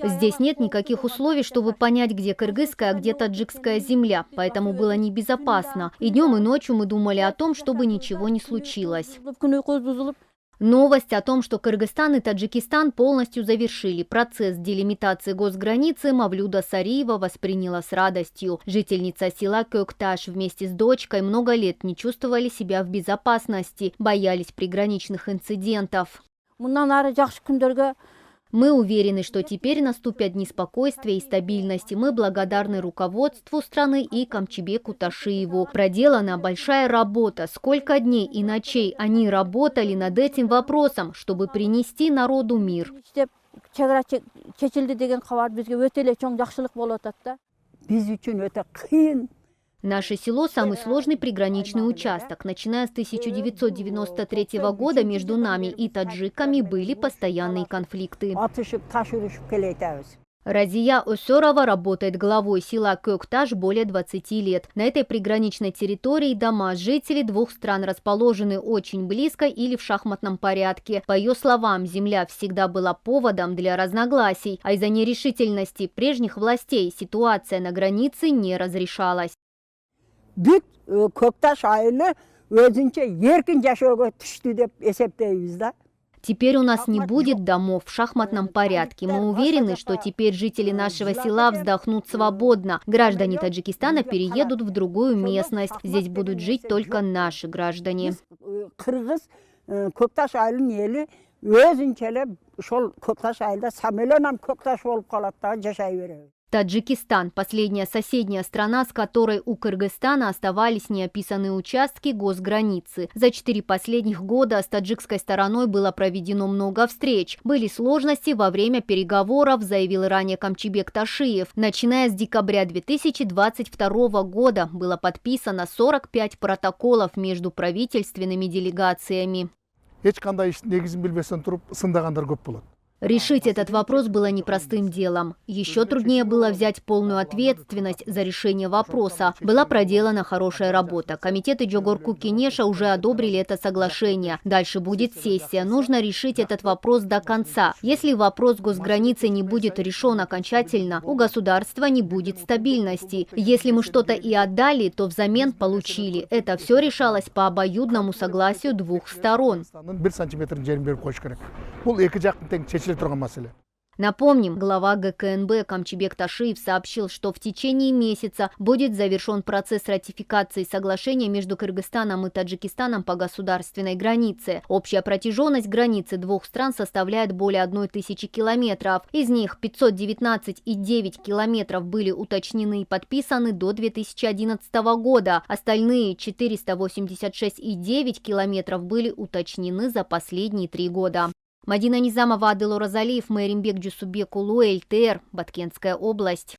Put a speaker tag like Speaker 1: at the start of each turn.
Speaker 1: Здесь нет никаких условий, чтобы понять, где кыргызская, а где таджикская земля, поэтому было небезопасно. И днем, и ночью мы думали о том, чтобы ничего не случилось. Новость о том, что Кыргызстан и Таджикистан полностью завершили процесс делимитации госграницы, Мавлюда Сариева восприняла с радостью. Жительница села Кёкташ вместе с дочкой много лет не чувствовали себя в безопасности, боялись приграничных инцидентов. Мы уверены, что теперь наступят дни спокойствия и стабильности. Мы благодарны руководству страны и Камчибеку Ташиеву. Проделана большая работа. Сколько дней и ночей они работали над этим вопросом, чтобы принести народу мир. Наше село – самый сложный приграничный участок. Начиная с 1993 года между нами и таджиками были постоянные конфликты. Разия Осерова работает главой села Кёкташ более 20 лет. На этой приграничной территории дома жителей двух стран расположены очень близко или в шахматном порядке. По ее словам, земля всегда была поводом для разногласий, а из-за нерешительности прежних властей ситуация на границе не разрешалась. Теперь у нас не будет домов в шахматном порядке. Мы уверены, что теперь жители нашего села вздохнут свободно. Граждане Таджикистана переедут в другую местность. Здесь будут жить только наши граждане. Таджикистан – последняя соседняя страна, с которой у Кыргызстана оставались неописанные участки госграницы. За 4 последних года с таджикской стороной было проведено много встреч. Были сложности во время переговоров, заявил ранее Камчибек Ташиев. Начиная с декабря 2022 года было подписано 45 протоколов между правительственными делегациями. Решить этот вопрос было непростым делом. Еще труднее было взять полную ответственность за решение вопроса. Была проделана хорошая работа. Комитеты Джогорку-Кенеша уже одобрили это соглашение. Дальше будет сессия. Нужно решить этот вопрос до конца. Если вопрос госграницы не будет решен окончательно, у государства не будет стабильности. Если мы что-то и отдали, то взамен получили. Это все решалось по обоюдному согласию двух сторон. Напомним, глава ГКНБ Камчибек Ташиев сообщил, что в течение месяца будет завершен процесс ратификации соглашения между Кыргызстаном и Таджикистаном по государственной границе. Общая протяженность границы двух стран составляет более 1000 километров. Из них 519,9 километров были уточнены и подписаны до 2011 года. Остальные 486,9 километров были уточнены за последние 3 года. Мадина Низамова, Адыл Оразалиев, Майримбек Джусубек Улу, ЛТР, Баткенская область.